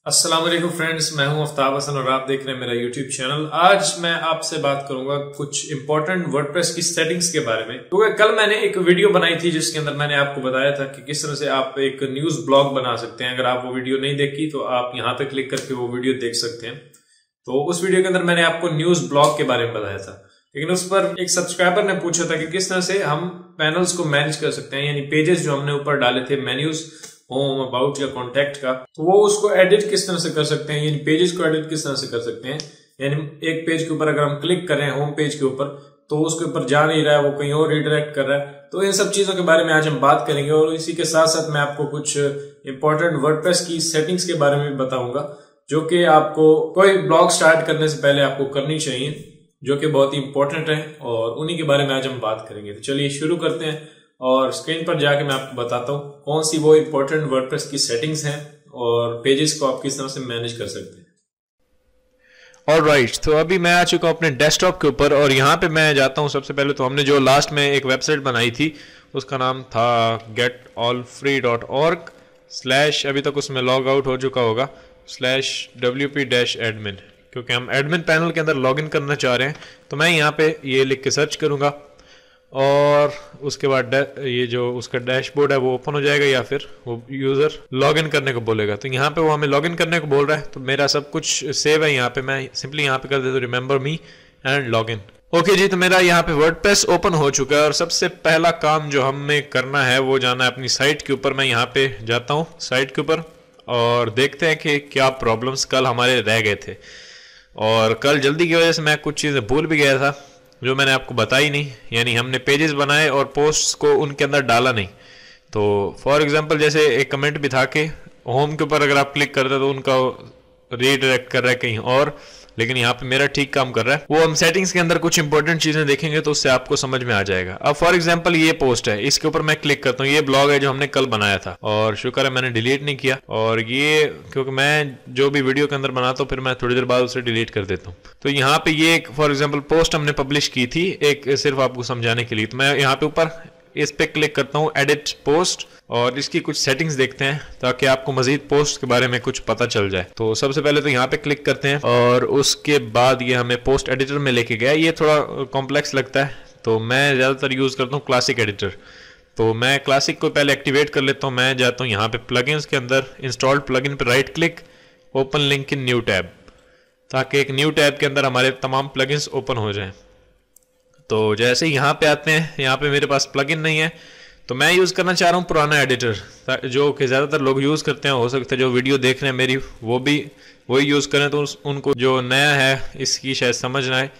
अस्सलाम वालेकुम फ्रेंड्स, मैं हूं आफ्ताब और आप देख रहे हैं मेरा यूट्यूब चैनल। आज मैं आपसे बात करूंगा कुछ इंपॉर्टेंट वर्डप्रेस की सेटिंग्स के बारे में। क्योंकि कल मैंने एक वीडियो बनाई थी जिसके अंदर मैंने आपको बताया था कि किस तरह से आप एक न्यूज ब्लॉग बना सकते हैं। अगर आप वो वीडियो नहीं देखी तो आप यहाँ पे क्लिक करके वो वीडियो देख सकते हैं। तो उस वीडियो के अंदर मैंने आपको न्यूज ब्लॉग के बारे में बताया था, लेकिन उस पर एक सब्सक्राइबर ने पूछा था कि किस तरह से हम पैनल्स को मैनेज कर सकते हैं, यानी पेजेस जो हमने ऊपर डाले थे मेन्यूज होम, अबाउट या कॉन्टेक्ट का, तो वो उसको एडिट किस तरह से कर सकते हैं, यानी पेजेस को एडिट किस तरह से कर सकते हैं। यानी एक पेज के ऊपर अगर हम क्लिक करें होम पेज के ऊपर तो उसके ऊपर जा नहीं रहा है, वो कहीं और रिडायरेक्ट कर रहा है। तो इन सब चीजों के बारे में आज हम बात करेंगे और इसी के साथ साथ मैं आपको कुछ इंपॉर्टेंट वर्डप्रेस की सेटिंग्स के बारे में भी बताऊंगा जो कि आपको कोई ब्लॉग स्टार्ट करने से पहले आपको करनी चाहिए, जो कि बहुत ही इंपॉर्टेंट है और उन्हीं के बारे में आज हम बात करेंगे। तो चलिए शुरू करते हैं और स्क्रीन पर जाके मैं आपको बताता हूँ कौन सी वो इंपॉर्टेंट वर्डप्रेस की सेटिंग्स हैं और पेजेस को आप किस तरह से मैनेज कर सकते हैं। ऑलराइट, तो अभी मैं आ चुका हूँ अपने डेस्कटॉप के ऊपर और यहाँ पे मैं जाता हूँ। सबसे पहले तो हमने जो लास्ट में एक वेबसाइट बनाई थी उसका नाम था getallfree.org/ अभी तक उसमें लॉग आउट हो चुका होगा /wp-admin, क्योंकि हम एडमिन पैनल के अंदर लॉगिन करना चाह रहे हैं। तो मैं यहाँ पे ये लिख के सर्च करूँगा और उसके बाद ये जो उसका डैशबोर्ड है वो ओपन हो जाएगा या फिर वो यूज़र लॉगिन करने को बोलेगा। तो यहाँ पे वो हमें लॉगिन करने को बोल रहा है, तो मेरा सब कुछ सेव है यहाँ पे। मैं सिंपली यहाँ पे कर देता हूँ remember me and login. Okay ji, तो मेरा यहाँ पे वर्डप्रेस ओपन हो चुका है और सबसे पहला काम जो हमें करना है वो जाना है अपनी साइट के ऊपर। मैं यहाँ पे जाता हूँ साइट के ऊपर और देखते हैं कि क्या प्रॉब्लम्स कल हमारे रह गए थे। और कल जल्दी की वजह से मैं कुछ चीज़ें भूल भी गया था जो मैंने आपको बताई नहीं, यानी हमने पेजेस बनाए और पोस्ट्स को उनके अंदर डाला नहीं। तो फॉर एग्जांपल जैसे एक कमेंट भी था कि होम के ऊपर अगर आप क्लिक करते हो तो उनका रीडायरेक्ट कर रहा है कहीं और, लेकिन यहाँ पे मेरा ठीक काम कर रहा है। वो हम सेटिंग्स के अंदर कुछ इंपॉर्टेंट चीजें देखेंगे तो उससे आपको समझ में आ जाएगा। अब फॉर एग्जांपल ये पोस्ट है, इसके ऊपर मैं क्लिक करता हूँ। ये ब्लॉग है जो हमने कल बनाया था और शुक्र है मैंने डिलीट नहीं किया। और ये क्योंकि मैं जो भी वीडियो के अंदर बनाता हूँ फिर मैं थोड़ी देर बाद उसे डिलीट कर देता हूँ। तो यहाँ पे ये एक फॉर एग्जाम्पल पोस्ट हमने पब्लिश की थी, एक सिर्फ आपको समझाने के लिए। तो मैं यहाँ पे ऊपर इस पे क्लिक करता हूँ एडिट पोस्ट और इसकी कुछ सेटिंग्स देखते हैं ताकि आपको मजीद पोस्ट के बारे में कुछ पता चल जाए। तो सबसे पहले तो यहाँ पे क्लिक करते हैं और उसके बाद ये हमें पोस्ट एडिटर में लेके गया। ये थोड़ा कॉम्प्लेक्स लगता है तो मैं ज़्यादातर यूज़ करता हूँ क्लासिक एडिटर। तो मैं क्लासिक को पहले एक्टिवेट कर लेता हूँ। मैं जाता हूँ यहाँ पे प्लगइन्स के अंदर इंस्टॉल्ड प्लगइन पे right click, open link in new tab, ताकि एक न्यू टैब के अंदर हमारे तमाम प्लगइन्स ओपन हो जाएं। तो जैसे ही यहाँ पे आते हैं, यहाँ पे मेरे पास प्लगइन नहीं है तो मैं यूज़ करना चाह रहा हूँ पुराना एडिटर जो कि ज़्यादातर लोग यूज़ करते हैं। हो सकता है जो वीडियो देख रहे हैं मेरी वो भी वही यूज़ करें, तो उनको जो नया है इसकी शायद समझ ना आए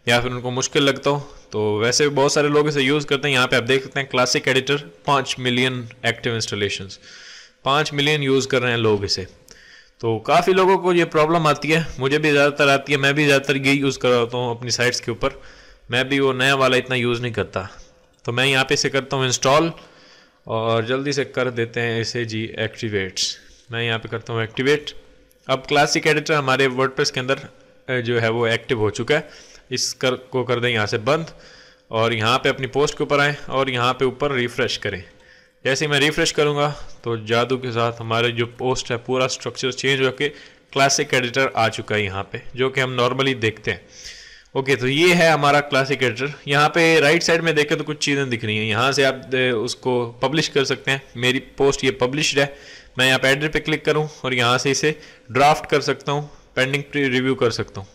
या फिर उनको मुश्किल लगता हो। तो वैसे बहुत सारे लोग इसे यूज़ करते हैं। यहाँ पे आप देख सकते हैं classic editor 5 million active installations, 5 million use कर रहे हैं लोग इसे। तो काफ़ी लोगों को ये प्रॉब्लम आती है, मुझे भी ज़्यादातर आती है। मैं भी ज़्यादातर यही यूज़ कर रहा हूँ अपनी साइट्स के ऊपर। मैं भी वो नया वाला इतना यूज़ नहीं करता। तो मैं यहाँ पे इसे करता हूँ इंस्टॉल और जल्दी से कर देते हैं इसे जी एक्टिवेट्स। मैं यहाँ पे करता हूँ एक्टिवेट। अब क्लासिक एडिटर हमारे वर्डप्रेस के अंदर जो है वो एक्टिव हो चुका है। को कर दें यहाँ से बंद और यहाँ पे अपनी पोस्ट के ऊपर आएँ और यहाँ पे ऊपर रिफ़्रेश करें। जैसे ही मैं रिफ़्रेश करूँगा तो जादू के साथ हमारे जो पोस्ट है पूरा स्ट्रक्चर चेंज होकर क्लासिक एडिटर आ चुका है यहाँ पे, जो कि हम नॉर्मली देखते हैं। ओके, तो ये है हमारा क्लासिक एडिटर। यहाँ पे राइट साइड में देखें तो कुछ चीज़ें दिख रही हैं। यहाँ से आप उसको पब्लिश कर सकते हैं। मेरी पोस्ट ये पब्लिश्ड है। मैं यहाँ पे एडिटर पे क्लिक करूँ और यहाँ से इसे ड्राफ्ट कर सकता हूँ, पेंडिंग रिव्यू कर सकता हूँ।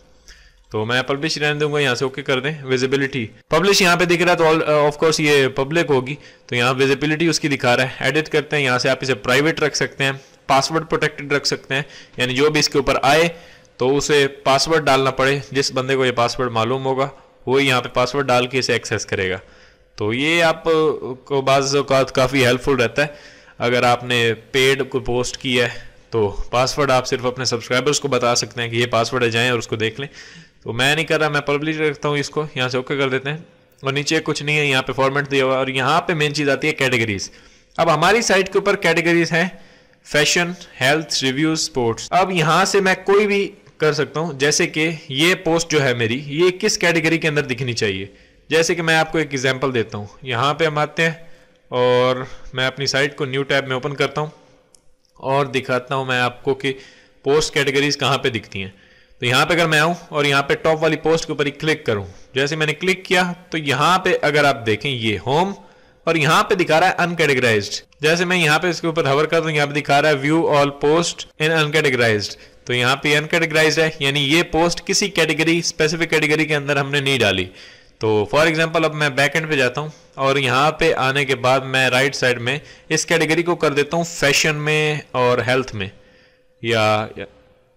तो मैं पब्लिश रहने दूंगा, यहाँ से ओके कर दें। विजिबिलिटी पब्लिश यहाँ पे दिख रहा है तो ऑफ कोर्स ये पब्लिक होगी, तो यहाँ विजिबिलिटी उसकी दिखा रहा है। एडिट करते हैं, यहाँ से आप इसे प्राइवेट रख सकते हैं, पासवर्ड प्रोटेक्टेड रख सकते हैं, यानी जो भी इसके ऊपर आए तो उसे पासवर्ड डालना पड़े। जिस बंदे को ये पासवर्ड मालूम होगा वो यहाँ पे पासवर्ड डाल के इसे एक्सेस करेगा। तो ये आप को बाज़ औक़ात काफ़ी हेल्पफुल रहता है। अगर आपने पेड को पोस्ट किया है तो पासवर्ड आप सिर्फ अपने सब्सक्राइबर्स को बता सकते हैं कि ये पासवर्ड है, जाएँ और उसको देख लें। तो मैं नहीं कर रहा, मैं पब्लिश रखता हूँ इसको। यहाँ से ओके कर देते हैं और नीचे कुछ नहीं है, यहाँ पे फॉर्मेट दिया हुआ है और यहाँ पे मेन चीज़ आती है कैटेगरीज। अब हमारी साइट के ऊपर कैटेगरीज हैं फैशन, हेल्थ, रिव्यूज, स्पोर्ट्स। अब यहाँ से मैं कोई भी कर सकता हूँ, जैसे कि ये पोस्ट जो है मेरी ये किस कैटेगरी के अंदर दिखनी चाहिए। जैसे कि मैं आपको एक एग्जांपल देता हूँ। यहाँ पे हम आते हैं और मैं अपनी साइट को न्यू टैब में ओपन करता हूँ और दिखाता हूँ मैं आपको कि पोस्ट कैटेगरीज कहाँ पे दिखती हैं। तो यहाँ पे अगर मैं आऊँ और यहाँ पे टॉप वाली पोस्ट के ऊपर ही क्लिक करूँ, जैसे मैंने क्लिक किया तो यहाँ पे अगर आप देखें ये होम और यहाँ पे दिखा रहा है अनकैटेगराइज्ड। जैसे मैं यहाँ पे इसके ऊपर हवर कर दूं, यहाँ पे दिखा रहा है व्यू ऑल पोस्ट इन अनकैटेगराइज्ड। तो यहाँ पे अनकैटेगराइज्ड है, यानी ये पोस्ट किसी कैटेगरी, स्पेसिफिक कैटेगरी के अंदर हमने नहीं डाली। तो फॉर एग्जांपल अब मैं बैक एंड पे जाता हूँ और यहाँ पे आने के बाद मैं राइट साइड में इस कैटेगरी को कर देता हूँ फैशन में और हेल्थ में, या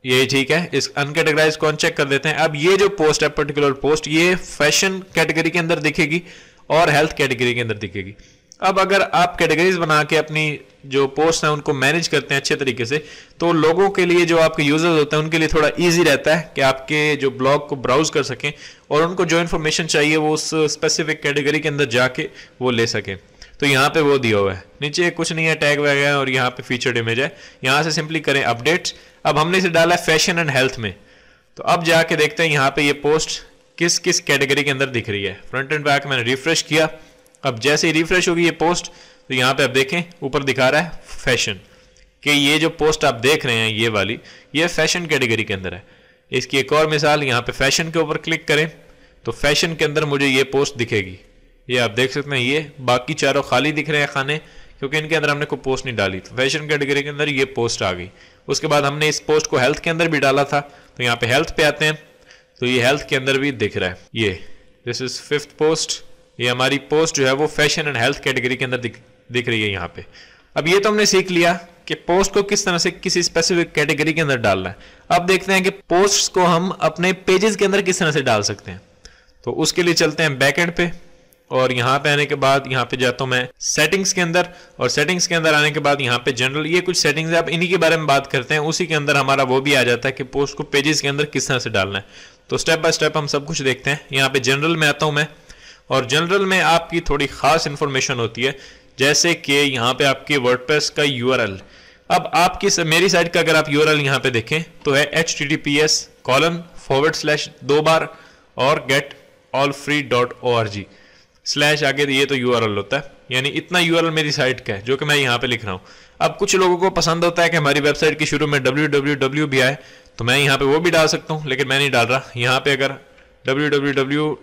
ये ठीक है। इस अनकैटेगराइज्ड को अनचेक कर देते हैं। अब ये जो पोस्ट है, पर्टिकुलर पोस्ट, ये फैशन कैटेगरी के अंदर दिखेगी और हेल्थ कैटेगरी के अंदर दिखेगी। अब अगर आप कैटेगरीज बना के अपनी जो पोस्ट हैं उनको मैनेज करते हैं अच्छे तरीके से, तो लोगों के लिए, जो आपके यूजर्स होते हैं उनके लिए थोड़ा इजी रहता है कि आपके जो ब्लॉग को ब्राउज कर सकें और उनको जो इन्फॉर्मेशन चाहिए वो उस स्पेसिफिक कैटेगरी के अंदर जाके वो ले सकें। तो यहाँ पे वो दिया हुआ है, नीचे कुछ नहीं है, टैग वगैरह है और यहाँ पे फीचर्ड इमेज है। यहाँ से सिंपली करें अपडेट्स। अब हमने इसे डाला है फैशन एंड हेल्थ में, तो अब जाके देखते हैं यहाँ पे ये पोस्ट किस किस कैटेगरी के अंदर दिख रही है। फ्रंट एंड बैक मैंने रिफ्रेश किया। अब जैसे ही रिफ्रेश होगी ये पोस्ट, तो यहाँ पे आप देखें ऊपर दिखा रहा है फैशन, कि ये जो पोस्ट आप देख रहे हैं ये वाली, ये फैशन कैटेगरी के अंदर है। इसकी एक और मिसाल, यहाँ पे फैशन के ऊपर क्लिक करें तो फैशन के अंदर मुझे ये पोस्ट दिखेगी। ये आप देख सकते हैं, ये बाकी चारों खाली दिख रहे हैं खाने, क्योंकि इनके अंदर हमने कोई पोस्ट नहीं डाली। तो फैशन कैटेगरी के अंदर ये पोस्ट आ गई। उसके बाद हमने इस पोस्ट को हेल्थ के अंदर भी डाला था, तो यहाँ पे हेल्थ पे आते हैं, तो ये हेल्थ के अंदर भी दिख रहा है। ये दिस इज 5th पोस्ट, ये हमारी पोस्ट जो है वो फैशन एंड हेल्थ कैटेगरी के अंदर दिख रही है यहाँ पे। अब ये तो हमने सीख लिया कि पोस्ट को किस तरह से किसी स्पेसिफिक कैटेगरी के अंदर डालना है। अब देखते हैं कि पोस्ट को हम अपने पेजेस के अंदर किस तरह से डाल सकते हैं। तो उसके लिए चलते हैं बैकएंड पे, और यहाँ पे आने के बाद यहाँ पे जाता हूँ मैं सेटिंग्स के अंदर, और सेटिंग्स के अंदर आने के बाद यहाँ पे जनरल, ये कुछ सेटिंग्स है, आप इन्हीं के बारे में बात करते हैं। उसी के अंदर हमारा वो भी आ जाता है कि पोस्ट को पेजेस के अंदर किस तरह से डालना है। तो स्टेप बाय स्टेप हम सब कुछ देखते हैं। यहाँ पे जनरल में आता हूँ मैं, और जनरल में आपकी थोड़ी खास इंफॉर्मेशन होती है, जैसे कि यहाँ पे आपके वर्डप्रेस का URL। अब आपकी मेरी साइट का अगर आप URL यहाँ पे देखें तो है https:// और getallfree.org/ आगे ये तो URL होता है, यानी इतना URL मेरी साइट का है जो कि मैं यहाँ पे लिख रहा हूँ। अब कुछ लोगों को पसंद होता है कि हमारी वेबसाइट की शुरू में www भी आए, तो मैं यहाँ पे वो भी डाल सकता हूँ, लेकिन मैं नहीं डाल रहा। यहाँ पे अगर www.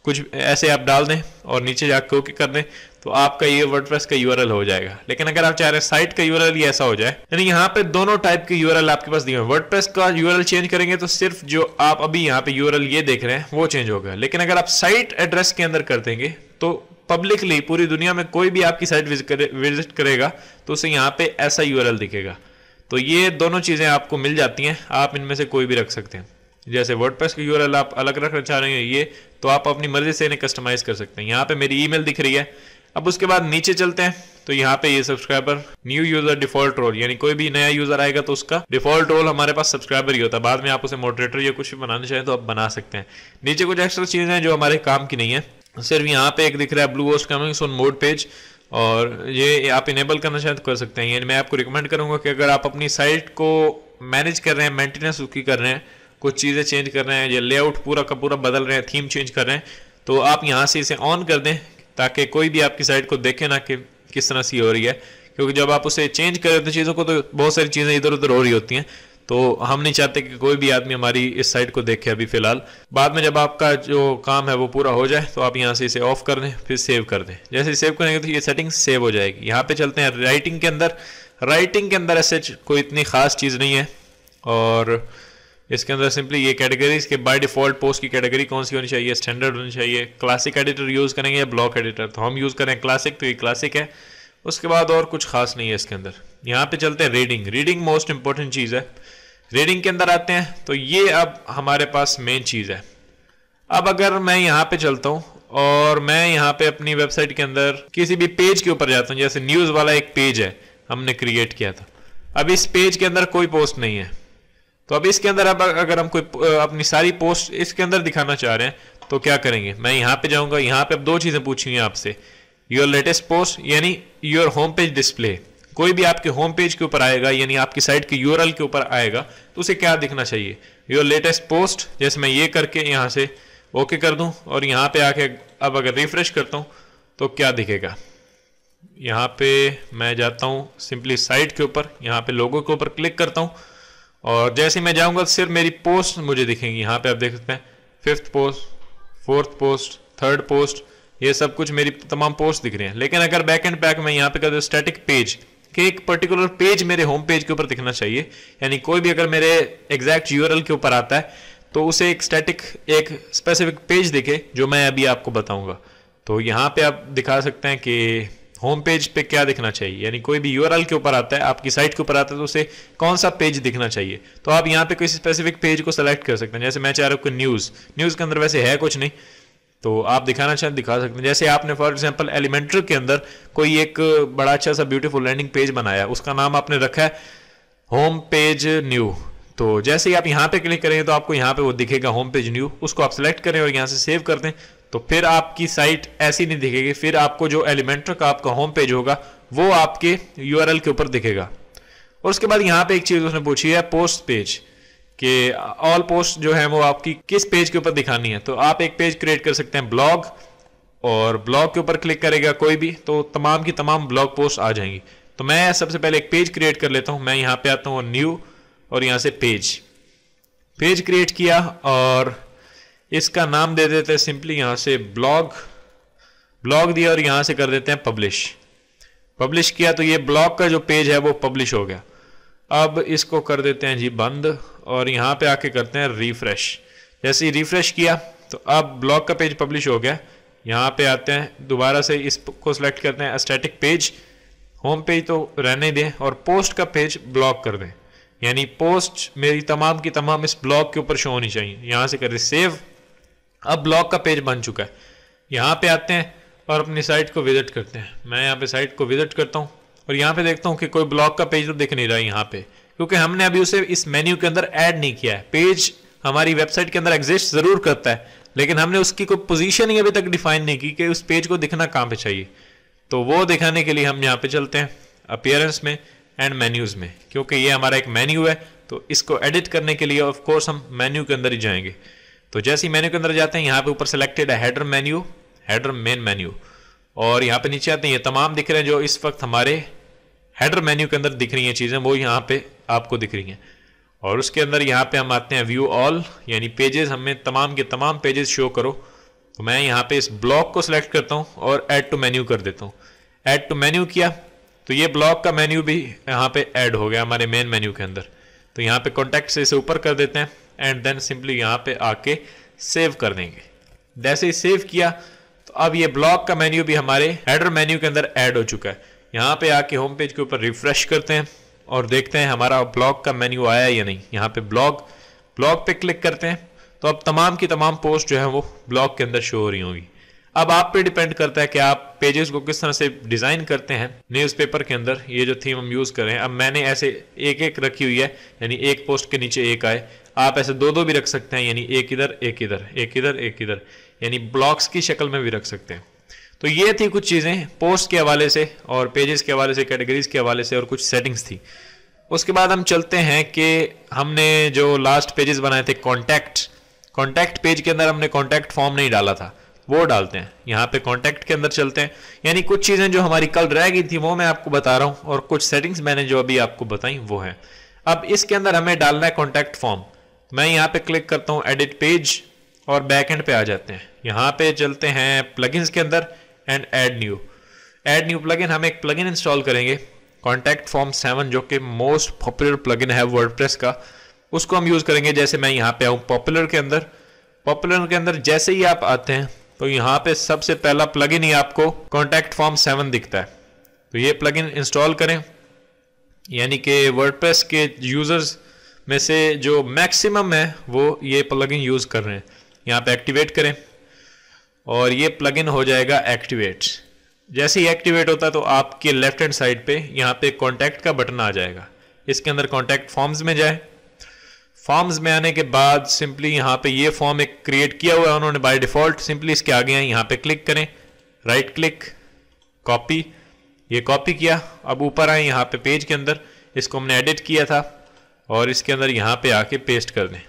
कुछ ऐसे आप डाल दें और नीचे जाकर ओके कर दें, तो आपका ये वर्डप्रेस का URL हो जाएगा। लेकिन अगर आप चाह रहे हैं साइट का URL ही ऐसा हो जाए, यानी यहाँ पे दोनों टाइप के URL आपके पास दिए हैं। वर्डप्रेस का URL चेंज करेंगे तो सिर्फ जो आप अभी यहाँ पे URL ये देख रहे हैं वो चेंज होगा, लेकिन अगर आप साइट एड्रेस के अंदर कर देंगे तो पब्लिकली पूरी दुनिया में कोई भी आपकी साइट विजिट करेगा तो उसे यहाँ पे ऐसा URL दिखेगा। तो ये दोनों चीजें आपको मिल जाती हैं, आप इनमें से कोई भी रख सकते हैं। जैसे वर्डप्रेस की URL आप अलग रखना चाह रहे हैं ये, तो आप अपनी मर्जी से इन्हें कस्टमाइज कर सकते हैं। यहाँ पे मेरी ईमेल दिख रही है। अब उसके बाद नीचे चलते हैं, तो यहाँ पे ये subscriber new user default role, यानी कोई भी नया यूजर आएगा तो उसका डिफॉल्ट रोल हमारे पास सब्सक्राइबर ही होता है। बाद में आप उसे मॉडरेटर या कुछ भी बनाना चाहें तो आप बना सकते हैं। नीचे कुछ एक्स्ट्रा चीजें हैं जो हमारे काम की नहीं है, सिर्फ यहाँ पे एक दिख रहा है blue host coming on mode page, और ये आप इनेबल करना चाहें तो कर सकते हैं। यानी मैं आपको रिकमेंड करूंगा कि अगर आप अपनी साइट को मैनेज कर रहे हैं, मेंटेनेंस उसकी कर रहे हैं, कुछ चीज़ें चेंज कर रहे हैं या लेआउट पूरा का पूरा बदल रहे हैं, थीम चेंज कर रहे हैं, तो आप यहाँ से इसे ऑन कर दें ताकि कोई भी आपकी साइट को देखे ना कि किस तरह से हो रही है। क्योंकि जब आप उसे चेंज करें तो चीज़ों को, तो बहुत सारी चीज़ें इधर उधर हो रही होती हैं, तो हम नहीं चाहते कि कोई भी आदमी हमारी इस साइट को देखे अभी फिलहाल। बाद में जब आपका जो काम है वो पूरा हो जाए तो आप यहाँ से इसे ऑफ कर दें, फिर सेव कर दें। जैसे सेव करेंगे तो ये सेटिंग सेव हो जाएगी। यहाँ पे चलते हैं राइटिंग के अंदर। राइटिंग के अंदर ऐसे कोई इतनी खास चीज़ नहीं है, और इसके अंदर सिंपली ये कैटेगरीज के बाय डिफॉल्ट पोस्ट की कैटेगरी कौन सी होनी चाहिए, स्टैंडर्ड होनी चाहिए, क्लासिक एडिटर यूज़ करेंगे या ब्लॉक एडिटर, तो हम यूज़ करें क्लासिक, तो ये क्लासिक है। उसके बाद और कुछ खास नहीं है इसके अंदर। यहाँ पे चलते हैं रीडिंग। रीडिंग मोस्ट इंपॉर्टेंट चीज़ है। रीडिंग के अंदर आते हैं तो ये अब हमारे पास मेन चीज़ है। अब अगर मैं यहाँ पे चलता हूँ और मैं यहाँ पे अपनी वेबसाइट के अंदर किसी भी पेज के ऊपर जाता हूँ, जैसे न्यूज़ वाला एक पेज है हमने क्रिएट किया था, अब इस पेज के अंदर कोई पोस्ट नहीं है, तो अब इसके अंदर अब अगर हम कोई अपनी सारी पोस्ट इसके अंदर दिखाना चाह रहे हैं तो क्या करेंगे, मैं यहाँ पे जाऊँगा। यहाँ पे अब दो चीज़ें पूछनी है आपसे, योर लेटेस्ट पोस्ट यानी योर होम पेज डिस्प्ले। कोई भी आपके होम पेज के ऊपर आएगा यानी आपकी साइट के यूआरएल के ऊपर आएगा तो उसे क्या दिखना चाहिए, योर लेटेस्ट पोस्ट। जैसे मैं ये करके यहाँ से ओके कर दूं और यहाँ पे आके अब अगर रिफ्रेश करता हूँ तो क्या दिखेगा, यहाँ पे मैं जाता हूँ सिंपली साइट के ऊपर, यहाँ पे लोगो के ऊपर क्लिक करता हूँ और जैसे मैं जाऊंगा सिर्फ मेरी पोस्ट मुझे दिखेंगी। यहाँ पे आप देख सकते हैं 5th post, 4th post, 3rd post, ये सब कुछ मेरी तमाम पोस्ट दिख रही हैं। लेकिन अगर बैक एंड पैक मैं यहाँ पे कर दूँ स्टैटिक पेज कि एक पर्टिकुलर पेज मेरे होम पेज के ऊपर दिखना चाहिए, यानी कोई भी अगर मेरे एग्जैक्ट यूआरएल के ऊपर आता है तो उसे एक स्टैटिक एक स्पेसिफिक पेज दिखे जो मैं अभी आपको बताऊंगा। तो यहाँ पे आप दिखा सकते हैं कि होम पेज पे क्या दिखना चाहिए, यानी कोई भी यूआरएल के ऊपर आता है, आपकी साइट के ऊपर आता है तो उसे कौन सा पेज दिखना चाहिए। तो आप यहाँ पे किसी स्पेसिफिक पेज को सेलेक्ट कर सकते हैं। जैसे मैं चाह रहा हूँ कि न्यूज़ के अंदर वैसे है कुछ नहीं, तो आप दिखाना चाहें दिखा सकते हैं। जैसे आपने फॉर एग्जांपल एलिमेंट्री के अंदर कोई एक बड़ा अच्छा सा ब्यूटीफुल लैंडिंग पेज बनाया, उसका नाम आपने रखा है होम पेज न्यू। तो जैसे ही आप यहाँ पे क्लिक करेंगे तो आपको यहाँ पे वो दिखेगा होम पेज न्यू, उसको आप सेलेक्ट करें और यहाँ से सेव कर दें। तो फिर आपकी साइट ऐसी नहीं दिखेगी, फिर आपको जो एलिमेंट्री का आपका होम पेज होगा वो आपके यूआरएल के ऊपर दिखेगा। और उसके बाद यहाँ पे एक चीज उसने पूछी है पोस्ट पेज, कि ऑल पोस्ट जो है वो आपकी किस पेज के ऊपर दिखानी है। तो आप एक पेज क्रिएट कर सकते हैं ब्लॉग, और ब्लॉग के ऊपर क्लिक करेगा कोई भी तो तमाम की तमाम ब्लॉग पोस्ट आ जाएंगी। तो मैं सबसे पहले एक पेज क्रिएट कर लेता हूं। मैं यहाँ पे आता हूँ न्यू और यहाँ से पेज क्रिएट किया और इसका नाम दे देते हैं सिंपली यहाँ से ब्लॉग दिया और यहाँ से कर देते हैं पब्लिश किया। तो ये ब्लॉग का जो पेज है वो पब्लिश हो गया। अब इसको कर देते हैं जी बंद और यहाँ पे आके करते हैं रिफ्रेश। जैसे ही रिफ्रेश किया तो अब ब्लॉग का पेज पब्लिश हो गया। यहाँ पे आते हैं दोबारा से इसको सिलेक्ट करते हैं स्टैटिक पेज, होम पेज तो रहने दें और पोस्ट का पेज ब्लॉक कर दें, यानी पोस्ट मेरी तमाम की तमाम इस ब्लॉग के ऊपर शो होनी चाहिए। यहाँ से करें सेव। अब ब्लॉग का पेज बन चुका है। यहाँ पे आते हैं और अपनी साइट को विजिट करते हैं। मैं यहाँ पे साइट को विजिट करता हूँ और यहाँ पे देखता हूँ कि कोई ब्लॉग का पेज तो दिख नहीं रहा है यहाँ पे, क्योंकि हमने अभी उसे इस मेन्यू के अंदर ऐड नहीं किया है। पेज हमारी वेबसाइट के अंदर एग्जिस्ट जरूर करता है, लेकिन हमने उसकी कोई पोजीशन ही अभी तक डिफाइन नहीं की कि उस पेज को दिखना कहाँ पे चाहिए। तो वो दिखाने के लिए हम यहाँ पे चलते हैं अपीयरेंस में एंड मेन्यूज में, क्योंकि ये हमारा एक मेन्यू है तो इसको एडिट करने के लिए ऑफ कोर्स हम मेन्यू के अंदर ही जाएंगे। तो जैसे ही मेन्यू के अंदर जाते हैं यहाँ पे ऊपर सेलेक्टेड है हेडर मेन मेन्यू, और यहाँ पे नीचे आते हैं ये तमाम दिख रहे हैं जो इस वक्त हमारे हेडर मेन्यू के अंदर दिख रही हैं चीज़ें, वो यहाँ पे आपको दिख रही हैं। और उसके अंदर यहाँ पे हम आते हैं व्यू ऑल, यानी पेजेस, हमें तमाम के तमाम पेजेस शो करो। तो मैं यहाँ पे इस ब्लॉक को सिलेक्ट करता हूँ और ऐड टू मेन्यू कर देता हूँ। ऐड टू मेन्यू किया तो ये ब्लॉक का मेन्यू भी यहाँ पे ऐड हो गया हमारे मेन मेन्यू के अंदर। तो यहाँ पे कॉन्टैक्ट से इसे ऊपर कर देते हैं एंड देन सिंपली यहाँ पे आके सेव कर देंगे। जैसे ही सेव किया तो अब ये ब्लॉक का मेन्यू भी हमारे हेडर मेन्यू के अंदर ऐड हो चुका है। यहाँ पे आके होम पेज के ऊपर रिफ्रेश करते हैं और देखते हैं हमारा ब्लॉग का मेन्यू आया या नहीं। यहाँ पे ब्लॉग पे क्लिक करते हैं तो अब तमाम की तमाम पोस्ट जो है वो ब्लॉग के अंदर शो हो रही होंगी। अब आप पे डिपेंड करता है कि आप पेजेस को किस तरह से डिजाइन करते हैं। न्यूज़पेपर के अंदर ये जो थीम हम यूज कर रहे हैं, अब मैंने ऐसे एक एक रखी हुई है, यानी एक पोस्ट के नीचे एक आए। आप ऐसे दो दो भी रख सकते हैं, यानी एक इधर एक इधर एक इधर एक इधर, यानी ब्लॉक्स की शक्ल में भी रख सकते हैं। तो ये थी कुछ चीजें पोस्ट के हवाले से और पेजेस के हवाले से, कैटेगरीज के हवाले से, और कुछ सेटिंग्स थी। उसके बाद हम चलते हैं कि हमने जो लास्ट पेजेस बनाए थे कॉन्टैक्ट पेज के अंदर हमने कॉन्टैक्ट फॉर्म नहीं डाला था, वो डालते हैं। यहाँ पे कॉन्टैक्ट के अंदर चलते हैं, यानी कुछ चीजें जो हमारी कल रह गई थी वो मैं आपको बता रहा हूँ, और कुछ सेटिंग्स मैंने जो अभी आपको बताई वो है। अब इसके अंदर हमें डालना है कॉन्टैक्ट फॉर्म। मैं यहाँ पे क्लिक करता हूँ एडिट पेज और बैक एंड पे आ जाते हैं। यहाँ पे चलते हैं प्लगइन्स के अंदर एंड ऐड न्यू प्लगइन। हम एक प्लगइन इंस्टॉल करेंगे कॉन्टैक्ट फॉर्म 7, जो कि मोस्ट पॉपुलर प्लगइन है वर्डप्रेस का, उसको हम यूज करेंगे। जैसे मैं यहाँ पे आऊँ पॉपुलर के अंदर जैसे ही आप आते हैं तो यहाँ पे सबसे पहला प्लगइन ही आपको कॉन्टैक्ट फॉर्म 7 दिखता है। तो ये प्लगइन इंस्टॉल करें, यानी कि वर्डप्रेस के यूजर्स में से जो मैक्सिमम है वो ये प्लगइन यूज कर रहे हैं। यहाँ पे एक्टिवेट करें और ये प्लगइन हो जाएगा एक्टिवेट। जैसे ही एक्टिवेट होता है तो आपके लेफ्ट हैंड साइड पे यहाँ पे कॉन्टैक्ट का बटन आ जाएगा। इसके अंदर कॉन्टैक्ट फॉर्म्स में जाए। फॉर्म्स में आने के बाद सिंपली यहाँ पे ये फॉर्म एक क्रिएट किया हुआ है उन्होंने बाय डिफॉल्ट, सिंपली इसके आगे हैं, यहाँ पे क्लिक करें, राइट क्लिक, कॉपी, ये कॉपी किया। अब ऊपर आए यहाँ पे पेज के अंदर, इसको हमने एडिट किया था और इसके अंदर यहाँ पे आके पेस्ट कर दें।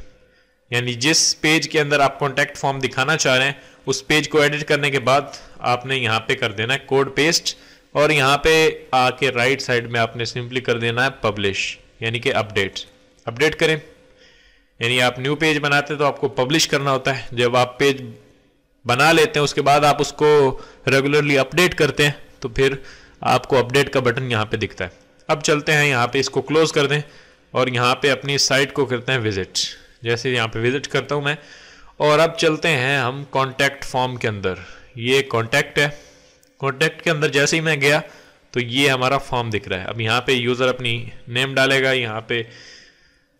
यानी जिस पेज के अंदर आप कॉन्टैक्ट फॉर्म दिखाना चाह रहे हैं उस पेज को एडिट करने के बाद आपने यहाँ पे कर देना है कोड पेस्ट, और यहाँ पे आके राइट साइड में आपने सिंपली कर देना है पब्लिश, यानी कि अपडेट। अपडेट करें। यानी आप न्यू पेज बनाते हैं तो आपको पब्लिश करना होता है। जब आप पेज बना लेते हैं उसके बाद आप उसको रेगुलरली अपडेट करते हैं तो फिर आपको अपडेट का बटन यहाँ पे दिखता है। अब चलते हैं यहाँ पे, इसको क्लोज कर दें और यहाँ पे अपनी साइट को करते हैं विजिट। जैसे यहाँ पे विजिट करता हूँ मैं, और अब चलते हैं हम कॉन्टैक्ट फॉर्म के अंदर। ये कॉन्टैक्ट है, कॉन्टैक्ट के अंदर जैसे ही मैं गया तो ये हमारा फॉर्म दिख रहा है। अब यहाँ पे यूज़र अपनी नेम डालेगा, यहाँ पे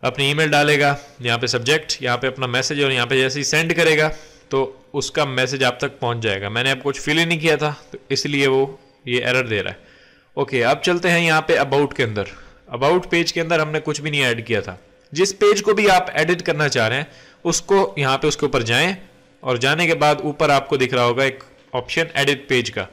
अपनी ईमेल डालेगा, यहाँ पे सब्जेक्ट, यहाँ पे अपना मैसेज, और यहाँ पे जैसे ही सेंड करेगा तो उसका मैसेज आप तक पहुँच जाएगा। मैंने अब कुछ फिल ही नहीं किया था तो इसलिए वो ये एरर दे रहा है। ओके, अब चलते हैं यहाँ पे अबाउट के अंदर। अबाउट पेज के अंदर हमने कुछ भी नहीं ऐड किया था। जिस पेज को भी आप एडिट करना चाह रहे हैं उसको यहाँ पे उसके ऊपर जाएं, और जाने के बाद ऊपर आपको दिख रहा होगा एक ऑप्शन एडिट पेज का।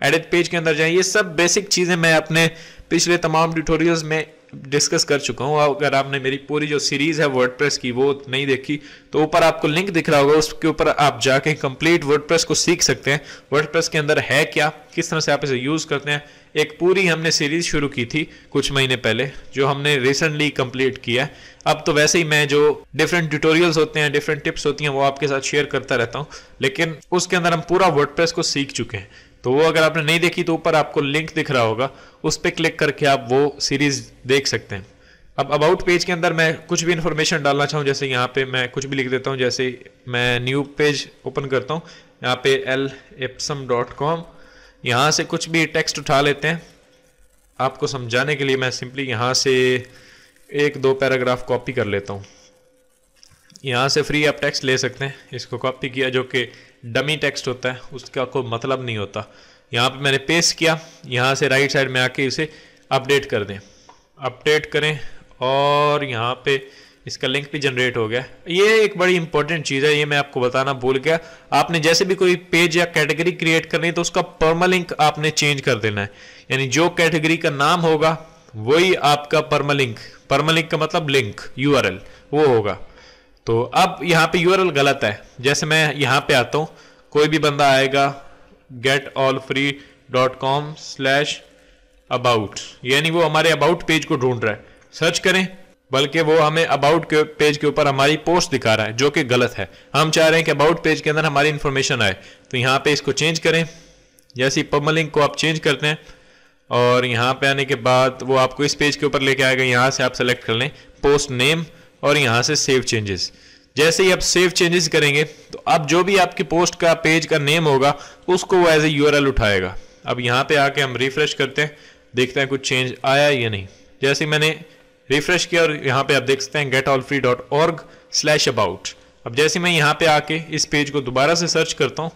एडिट पेज के अंदर जाएं। ये सब बेसिक चीज़ें मैं अपने पिछले तमाम ट्यूटोरियल्स में डिस्कस कर चुका हूँ। अगर आपने मेरी पूरी जो सीरीज़ है वर्डप्रेस की वो नहीं देखी तो ऊपर आपको लिंक दिख रहा होगा, उसके ऊपर आप जाके कंप्लीट वर्डप्रेस को सीख सकते हैं। वर्डप्रेस के अंदर है क्या, किस तरह से आप इसे यूज़ करते हैं, एक पूरी हमने सीरीज़ शुरू की थी कुछ महीने पहले जो हमने रिसेंटली कंप्लीट किया है। अब तो वैसे ही मैं जो डिफरेंट ट्यूटोरियल्स होते हैं, डिफरेंट टिप्स होती हैं वो आपके साथ शेयर करता रहता हूँ, लेकिन उसके अंदर हम पूरा वर्डप्रेस को सीख चुके हैं। तो वो अगर आपने नहीं देखी तो ऊपर आपको लिंक दिख रहा होगा, उस पर क्लिक करके आप वो सीरीज देख सकते हैं। अब अबाउट पेज के अंदर मैं कुछ भी इंफॉर्मेशन डालना चाहूँ, जैसे यहाँ पे मैं कुछ भी लिख देता हूँ। जैसे मैं न्यू पेज ओपन करता हूँ, यहाँ पे lepsum.com, यहाँ से कुछ भी टेक्स्ट उठा लेते हैं। आपको समझाने के लिए मैं सिंपली यहाँ से एक दो पैराग्राफ कॉपी कर लेता हूँ। यहाँ से फ्री आप टेक्स्ट ले सकते हैं। इसको कॉपी किया, जो कि डमी टेक्स्ट होता है, उसका कोई मतलब नहीं होता। यहाँ पे मैंने पेस्ट किया, यहाँ से राइट साइड में आके इसे अपडेट कर दें, अपडेट करें, और यहाँ पे इसका लिंक भी जनरेट हो गया। ये एक बड़ी इंपॉर्टेंट चीज़ है, ये मैं आपको बताना भूल गया। आपने जैसे भी कोई पेज या कैटेगरी क्रिएट करनी है तो उसका परमालिंक आपने चेंज कर देना है। यानी जो कैटेगरी का नाम होगा वही आपका परमालिंक, परमालिंक का मतलब लिंक, यूआरएल वो होगा। तो अब यहाँ पे यूआरएल गलत है। जैसे मैं यहाँ पे आता हूँ, कोई भी बंदा आएगा getallfree.com/about, यानी वो हमारे अबाउट पेज को ढूंढ रहा है। सर्च करें, बल्कि वो हमें अबाउट के पेज के ऊपर हमारी पोस्ट दिखा रहा है, जो कि गलत है। हम चाह रहे हैं कि अबाउट पेज के अंदर हमारी इंफॉर्मेशन आए, तो यहाँ पे इसको चेंज करें। जैसे परमालिंक को आप चेंज करते हैं और यहाँ पे आने के बाद वो आपको इस पेज के ऊपर लेके आएगा। यहाँ से आप सेलेक्ट कर लें पोस्ट नेम और यहाँ से सेव चेंजेस। जैसे ही आप सेव चेंजेस करेंगे तो अब जो भी आपकी पोस्ट का पेज का नेम होगा उसको वो एज ए यूआरएल उठाएगा। अब यहाँ पे आके हम रिफ्रेश करते हैं, देखते हैं कुछ चेंज आया या नहीं। जैसे मैंने रिफ्रेश किया और यहाँ पे आप देख सकते हैं getallfree.org/about। अब जैसे मैं यहाँ पे आके इस पेज को दोबारा से सर्च करता हूँ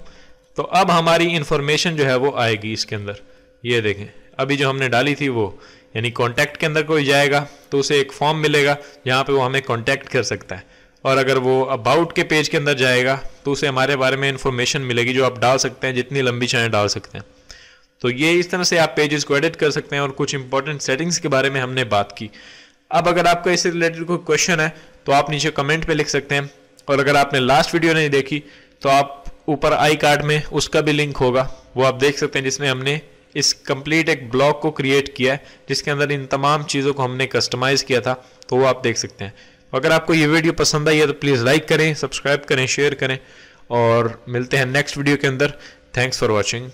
तो अब हमारी इंफॉर्मेशन जो है वो आएगी इसके अंदर। ये देखें, अभी जो हमने डाली थी वो, यानी कॉन्टैक्ट के अंदर कोई जाएगा तो उसे एक फॉर्म मिलेगा जहाँ पे वो हमें कॉन्टैक्ट कर सकता है, और अगर वो अबाउट के पेज के अंदर जाएगा तो उसे हमारे बारे में इंफॉर्मेशन मिलेगी जो आप डाल सकते हैं, जितनी लंबी चाहें डाल सकते हैं। तो ये इस तरह से आप पेजेस को एडिट कर सकते हैं, और कुछ इंपॉर्टेंट सेटिंग्स के बारे में हमने बात की। अब अगर आपका इससे रिलेटेड कोई क्वेश्चन है तो आप नीचे कमेंट पे लिख सकते हैं, और अगर आपने लास्ट वीडियो नहीं देखी तो आप ऊपर आई कार्ड में उसका भी लिंक होगा, वो आप देख सकते हैं, जिसमें हमने इस कंप्लीट एक ब्लॉग को क्रिएट किया है जिसके अंदर इन तमाम चीज़ों को हमने कस्टमाइज किया था, तो वो आप देख सकते हैं। अगर आपको ये वीडियो पसंद आई है तो प्लीज़ लाइक करें, सब्सक्राइब करें, शेयर करें, और मिलते हैं नेक्स्ट वीडियो के अंदर। Thanks for watching.